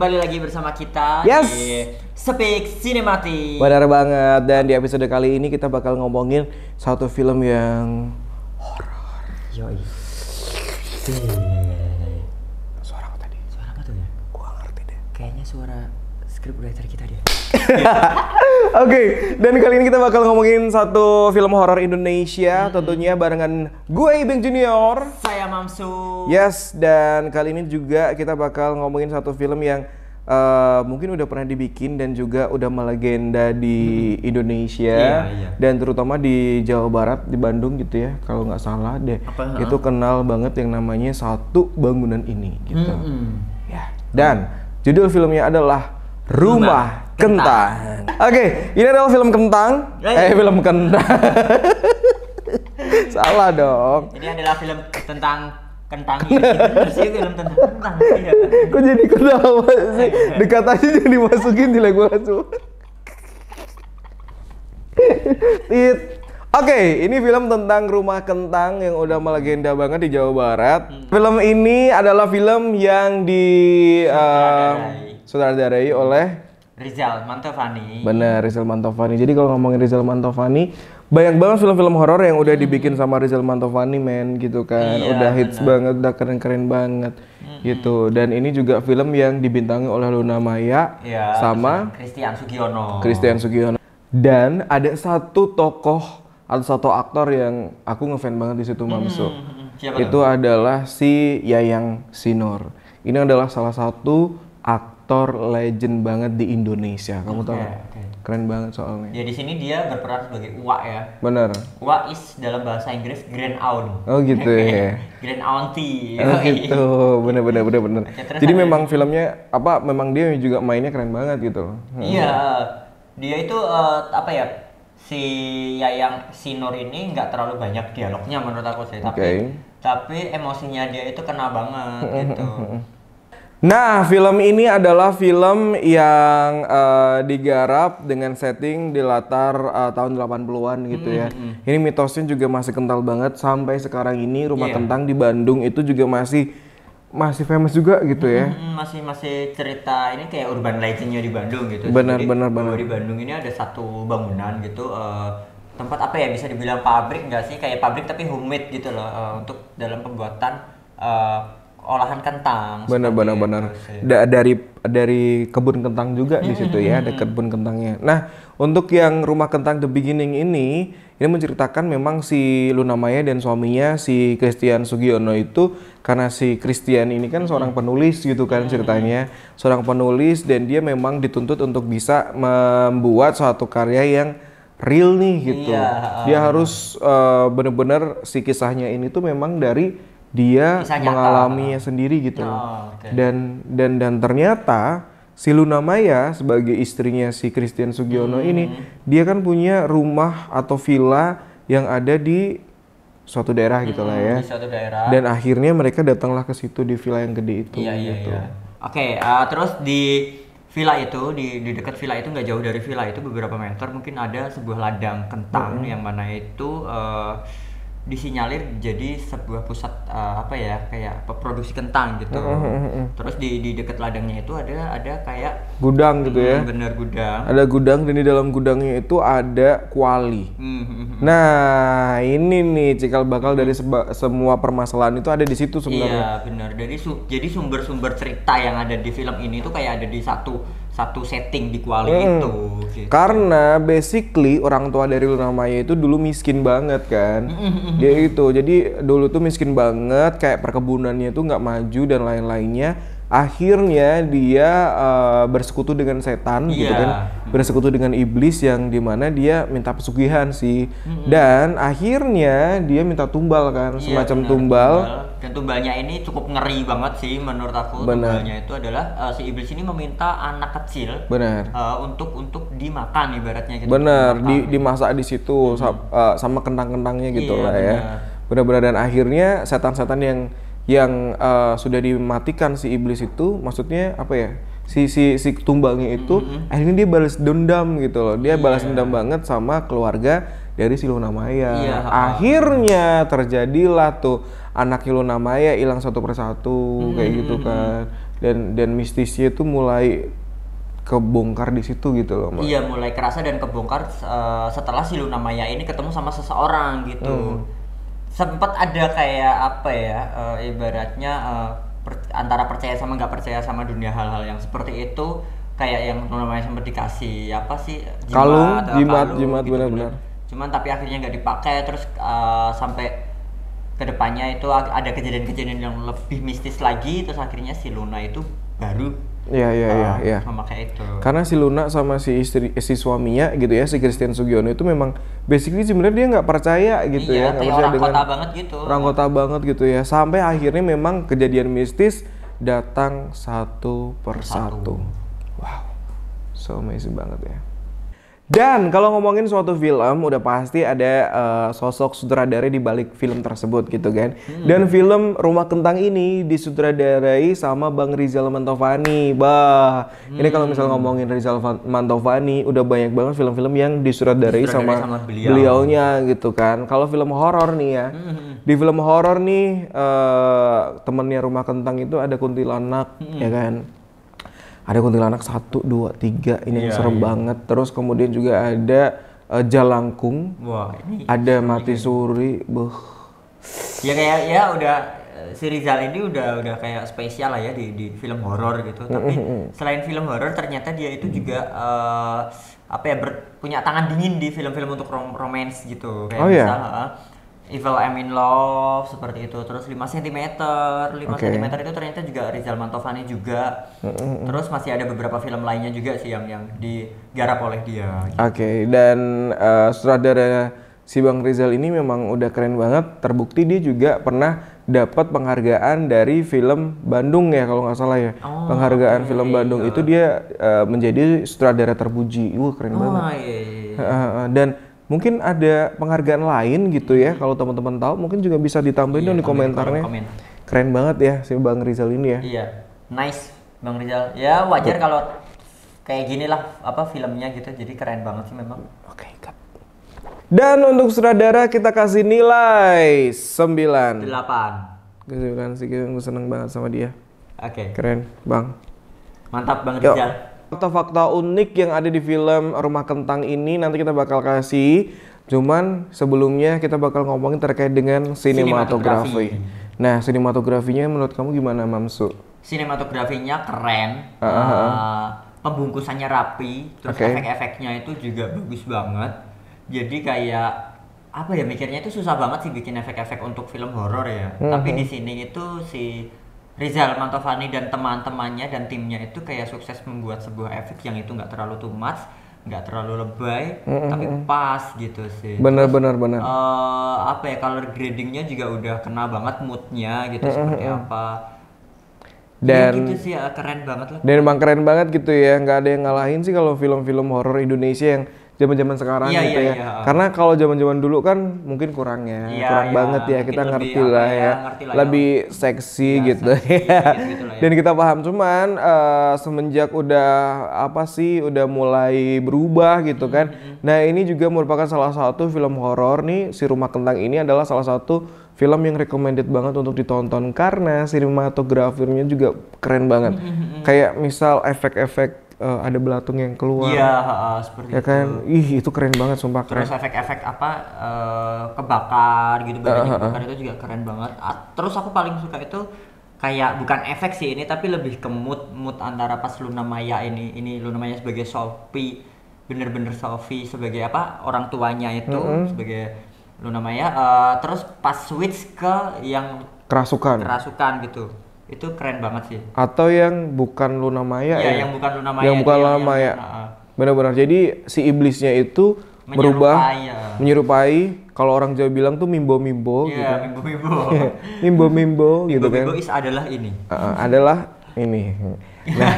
kembali lagi bersama kita Yes. di Speak Cinematic. Benar banget, dan di episode kali ini kita bakal ngomongin satu film yang Yoi. suara apa tadi? Suara apa tuh ya? Gua ngerti deh. Kayaknya suara scriptwriter kita deh. Oke, dan kali ini kita bakal ngomongin satu film horor Indonesia, tentunya barengan gue Ibeng Junior. Saya Mamsu. Yes, dan kali ini juga kita bakal ngomongin satu film yang mungkin udah pernah dibikin dan juga udah melegenda di Indonesia. Iya. Dan terutama di Jawa Barat, di Bandung gitu ya, kalau nggak salah deh. Apa? Itu kenal banget yang namanya Satu Bangunan Ini gitu. Ya. Dan judul filmnya adalah Rumah Kentang. Oke, ini adalah film kentang. Film kentang. Salah dong. Ini adalah film tentang kentang. Bener sih, film tentang kentang. Iya. Kok jadi ketawa sih? Dekat aja jadi dimasukin di lagu langsung. Oke, ini film tentang rumah kentang yang udah melegenda banget di Jawa Barat. Film ini adalah film yang sutradarai oleh Rizal Mantovani. Bener, Rizal Mantovani. Jadi kalau ngomongin Rizal Mantovani, banyak banget film-film horor yang udah dibikin sama Rizal Mantovani, men, gitu kan. Iya, udah hits banget, udah keren-keren banget, gitu. Dan ini juga film yang dibintangi oleh Luna Maya sama Christian Sugiono. Dan ada satu tokoh atau satu aktor yang aku ngefans banget di situ, Mamsu. Itu adalah si Yayang Sinor. Ini adalah salah satu aktor legend banget di Indonesia. Kamu tahu? Keren banget soalnya. Ya di sini dia berperan sebagai Uwa ya. Bener. Uwa is dalam bahasa Inggris Grand Aunt. Oh gitu ya. Grand Auntie. Oh gitu. Bener. Jadi memang filmnya memang dia juga mainnya keren banget gitu. Iya. Dia itu si Yayang Sinor ini nggak terlalu banyak dialognya menurut aku sih, tapi emosinya dia itu kena banget gitu. Nah, film ini adalah film yang digarap dengan setting di latar tahun 80-an gitu ya. Ini mitosnya juga masih kental banget sampai sekarang ini. Rumah Kentang di Bandung itu juga masih famous juga gitu ya. Masih cerita ini kayak urban legendnya di Bandung gitu. Benar. Di Bandung ini ada satu bangunan gitu, tempat apa ya, bisa dibilang pabrik nggak sih, kayak pabrik tapi homemade gitu loh, untuk dalam pembuatan olahan kentang. Benar. Dari kebun kentang juga di situ ya, ada kebun kentangnya. Nah, untuk yang Rumah Kentang The Beginning ini menceritakan memang si Luna Maya dan suaminya si Christian Sugiono itu, karena si Christian ini kan seorang penulis gitu kan ceritanya, seorang penulis, dan dia memang dituntut untuk bisa membuat suatu karya yang real nih gitu. Dia harus bener-bener si kisahnya ini tuh memang dari dia mengalaminya sendiri gitu. Dan ternyata si Luna Maya sebagai istrinya si Christian Sugiono ini, dia kan punya rumah atau villa yang ada di suatu daerah gitu lah ya. Di suatu daerah. Dan akhirnya mereka datanglah ke situ di villa yang gede itu. Gitu. Oke, terus di villa itu, di dekat villa itu, nggak jauh dari villa itu beberapa meter mungkin ada sebuah ladang kentang yang mana itu disinyalir jadi sebuah pusat kayak produksi kentang gitu. Terus di dekat ladangnya itu ada kayak gudang gitu ya. Bener, gudang. Ada gudang, dan di dalam gudangnya itu ada kuali. Nah, ini nih cikal bakal dari semua permasalahan itu ada di situ sebenarnya. Iya, benar. Jadi sumber-sumber cerita yang ada di film ini tuh kayak ada di satu setting di kuali itu gitu. Karena basically orang tua dari Luna Maya itu dulu miskin banget kan. Dia itu, jadi dulu tuh miskin banget, kayak perkebunannya tuh nggak maju dan lain-lainnya. Akhirnya dia bersekutu dengan setan gitu kan, bersekutu dengan iblis yang dimana dia minta pesugihan sih. Dan akhirnya dia minta tumbal kan, semacam tumbal. Dan tumbalnya ini cukup ngeri banget sih menurut aku. Tumbalnya itu adalah si iblis ini meminta anak kecil untuk dimakan ibaratnya gitu. Bener, dimasak di situ sama kentang-kentangnya gitu lah ya. Benar-benar. Dan akhirnya setan-setan yang sudah dimatikan si iblis itu, maksudnya apa ya, si tumbalnya itu akhirnya dia balas dendam gitu loh. Dia balas dendam banget sama keluarga dari si Luna Maya. Akhirnya terjadilah tuh anak Luna Maya hilang satu persatu kayak gitu kan. dan mistisnya itu mulai kebongkar di situ gitu loh, Mbak. Iya, mulai kerasa dan kebongkar setelah si Luna Maya ini ketemu sama seseorang gitu. Sempat ada kayak apa ya, ibaratnya antara percaya sama nggak percaya sama dunia hal-hal yang seperti itu, kayak yang Luna Maya sempat dikasih apa sih, Kalung, jimat gitu, benar-benar. cuman tapi akhirnya nggak dipakai, terus sampai kedepannya itu ada kejadian-kejadian yang lebih mistis lagi, terus akhirnya si Luna itu baru Iya. memakai itu. Karena si Luna sama si suaminya gitu ya, si Christian Sugiono itu memang basically sebenarnya dia nggak percaya gitu Iya, ya, nggak kayak percaya orang dengan kota banget gitu. orang kota banget gitu ya. Sampai akhirnya memang kejadian mistis datang satu persatu. Wow, so amazing banget ya. Dan kalau ngomongin suatu film, udah pasti ada sosok sutradara di balik film tersebut gitu kan. Dan film Rumah Kentang ini disutradarai sama Bang Rizal Mantovani. Bah, ini kalau misal ngomongin Rizal Mantovani, udah banyak banget film-film yang disutradarai sama beliaunya gitu kan. Kalau film horor nih ya, di film horor nih temennya Rumah Kentang itu ada kuntilanak, ya kan. Ada kuntilanak 1, 2, 3 ini yang serem banget. Terus kemudian juga ada Jalangkung. Wah, ini ada Mati Suri. Ya kayak ya udah si Rizal ini udah kayak spesial lah ya di film horor gitu. Tapi selain film horor ternyata dia itu juga apa ya punya tangan dingin di film-film untuk romance gitu. Kayak misal Evil I'm in Love seperti itu, terus 5 cm itu ternyata juga Rizal Mantovani juga. Terus masih ada beberapa film lainnya juga sih yang digarap oleh dia gitu. Oke, dan sutradara si Bang Rizal ini memang udah keren banget. Terbukti dia juga pernah dapat penghargaan dari film Bandung ya kalau nggak salah ya. Penghargaan film Bandung itu dia menjadi sutradara terpuji. Keren banget. Dan mungkin ada penghargaan lain gitu ya, kalau teman-teman tahu mungkin juga bisa ditambahin dong di komentarnya. Keren banget ya si Bang Rizal ini ya. Iya, nice Bang Rizal. Ya wajar kalau kayak gini lah apa filmnya gitu, jadi keren banget sih memang. Oke, cut. Dan untuk sutradara kita kasih nilai 9. 9 sih, gue seneng banget sama dia. Oke. Keren, Bang. Mantap Bang Rizal. Fakta-fakta unik yang ada di film Rumah Kentang ini nanti kita bakal kasih. Cuman sebelumnya kita bakal ngomongin terkait dengan sinematografi. Nah, sinematografinya menurut kamu gimana, Mamsu? Sinematografinya keren. Pembungkusannya rapi, terus efek-efeknya itu juga bagus banget. Jadi kayak apa ya, mikirnya itu susah banget sih bikin efek-efek untuk film horor ya. Tapi di sini itu si Rizal Mantovani dan teman-temannya dan timnya itu kayak sukses membuat sebuah efek yang itu nggak terlalu too much, nggak terlalu lebay, tapi pas gitu sih. Bener. Apa ya, color gradingnya juga udah kena banget moodnya gitu, seperti apa. Dan ya gitu sih, keren banget lah. Dan emang keren banget gitu ya, nggak ada yang ngalahin sih kalau film-film horor Indonesia yang zaman-zaman sekarang gitu ya. Karena kalau zaman-zaman dulu kan mungkin kurang banget ya, kita ngerti lah ya, lebih seksi gitu ya. Dan kita paham, cuman semenjak udah mulai berubah gitu kan. Nah, ini juga merupakan salah satu film horor nih, si Rumah Kentang ini adalah salah satu film yang recommended banget untuk ditonton karena sinematografinya juga keren banget. Kayak misal efek-efek ada belatung yang keluar. Iya, seperti ya kan? Itu keren banget, sumpah keren. Terus efek-efek kebakar gitu, badannya kebakar itu juga keren banget. Terus aku paling suka itu kayak bukan efek sih ini, tapi lebih ke mood antara pas Luna Maya ini Luna Maya sebagai Sophie, bener-bener Sophie sebagai orang tuanya itu sebagai Luna Maya, terus pas switch ke yang kerasukan gitu. Itu keren banget sih. Atau yang bukan Luna Maya ya? Yang bukan Luna Maya. Yang bukan Luna Maya. Benar-benar. Jadi si iblisnya itu berubah menyerupai, kalau orang Jawa bilang tuh mimbo-mimbo gitu. Iya, mimbo-mimbo. Mimbo-mimbo gitu kan. Mimbo adalah ini. Adalah ini. Nah,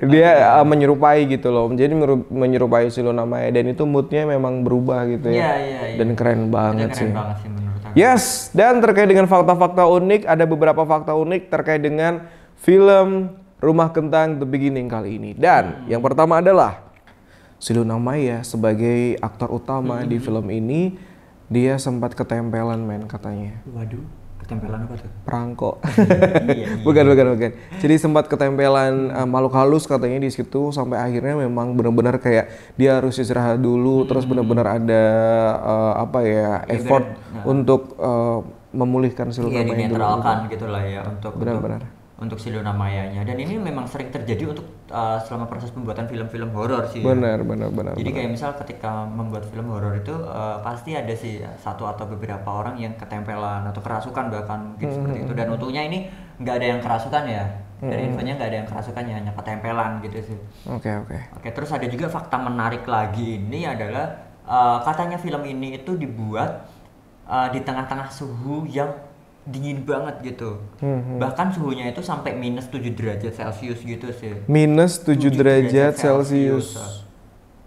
dia menyerupai gitu loh. Jadi menyerupai si Luna Maya, dan itu moodnya memang berubah gitu ya. Iya. Dan keren banget sih. Keren banget sih menurut aku. Yes, dan terkait dengan fakta-fakta unik, ada beberapa fakta unik terkait dengan film Rumah Kentang The Beginning kali ini. Dan yang pertama adalah si Luna Maya sebagai aktor utama di film ini, dia sempat ketempelan katanya. Waduh, Ketempelan apa tuh? Perangko. Iya. Bukan. Jadi sempat ketempelan makhluk halus katanya di situ sampai akhirnya memang benar-benar kayak dia harus istirahat dulu, terus benar-benar ada effort untuk memulihkan si Luna Maya dulu. Dinetralkan gitulah ya benar-benar. Untuk si Luna Mayanya. Dan ini memang sering terjadi untuk selama proses pembuatan film-film horor sih. Benar. Jadi kayak misal ketika membuat film horor itu pasti ada sih satu atau beberapa orang yang ketempelan atau kerasukan bahkan mungkin seperti itu. Dan untungnya ini nggak ada yang kerasukan ya. Dari infonya nggak ada yang kerasukan ya, hanya ketempelan gitu sih. Oke, terus ada juga fakta menarik lagi ini adalah katanya film ini itu dibuat di tengah-tengah suhu yang dingin banget gitu. Bahkan suhunya itu sampai minus 7 derajat Celcius gitu sih. Minus 7 derajat Celcius.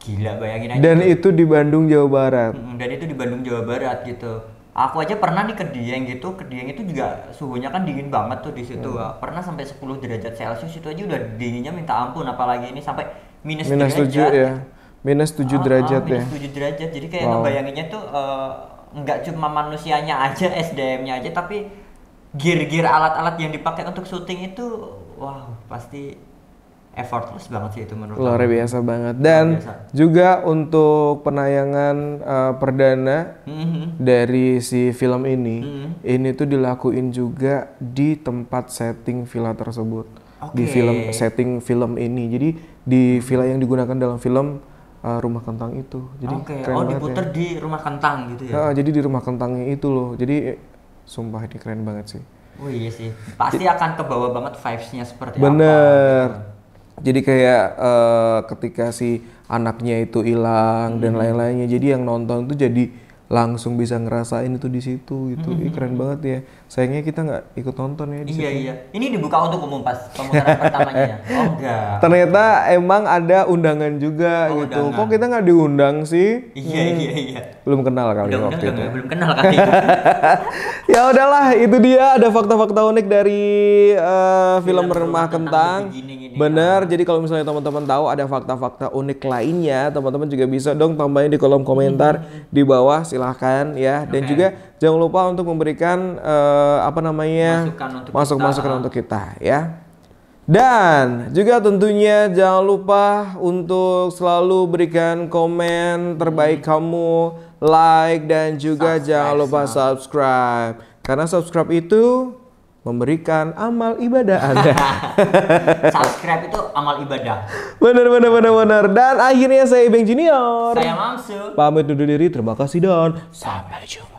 Gila, bayangin aja. Dan itu di Bandung, Jawa Barat. Dan itu di Bandung, Jawa Barat gitu. Aku aja pernah nih ke Dieng gitu. Ke Dieng itu juga suhunya kan dingin banget tuh di situ. Pernah sampai 10 derajat Celcius, itu aja udah dinginnya minta ampun, apalagi ini sampai minus derajat. 7 ya. Minus 7 derajat ya. Minus 7 derajat. Jadi kayak ngebayanginnya tuh nggak cuma manusianya aja, SDM-nya aja, tapi gear alat-alat yang dipakai untuk syuting itu pasti effortless banget sih itu menurut aku. Luar biasa banget. Dan juga untuk penayangan perdana dari si film ini tuh dilakuin juga di tempat setting villa tersebut. Di setting film ini. Jadi di villa yang digunakan dalam film Rumah Kentang itu. Jadi diputer di Rumah Kentang gitu ya. Jadi di Rumah Kentangnya itu loh. Jadi sumpah ini keren banget sih. Oh iya sih. Pasti akan kebawa banget vibes-nya seperti bener. apa. Gitu. Jadi kayak ketika si anaknya itu hilang dan lain-lainnya. Jadi yang nonton tuh jadi langsung bisa ngerasain itu di situ gitu. Keren banget ya. Sayangnya kita nggak ikut nonton ya di situ. Iya. Ini dibuka untuk umum pas pemutaran pertamanya. Oh enggak. Ternyata emang ada undangan juga gitu. Undangan. Kok kita nggak diundang sih? Iya. Belum kenal kali waktu itu. Belum kenal kali. Ya udahlah, itu dia ada fakta-fakta unik dari film Rumah Kentang. Bener, jadi kalau misalnya teman-teman tahu ada fakta-fakta unik lainnya, teman-teman juga bisa dong tambahin di kolom komentar di bawah, silahkan ya. Dan juga jangan lupa untuk memberikan masukan untuk kita ya. Dan juga tentunya jangan lupa untuk selalu berikan komen terbaik kamu, like, dan juga jangan lupa subscribe. Karena subscribe itu memberikan amal ibadah Anda. Subscribe itu amal ibadah. Benar. Dan akhirnya saya Ibeng Junior. Saya Mamsu. Pamit undur diri, terima kasih dan sampai jumpa.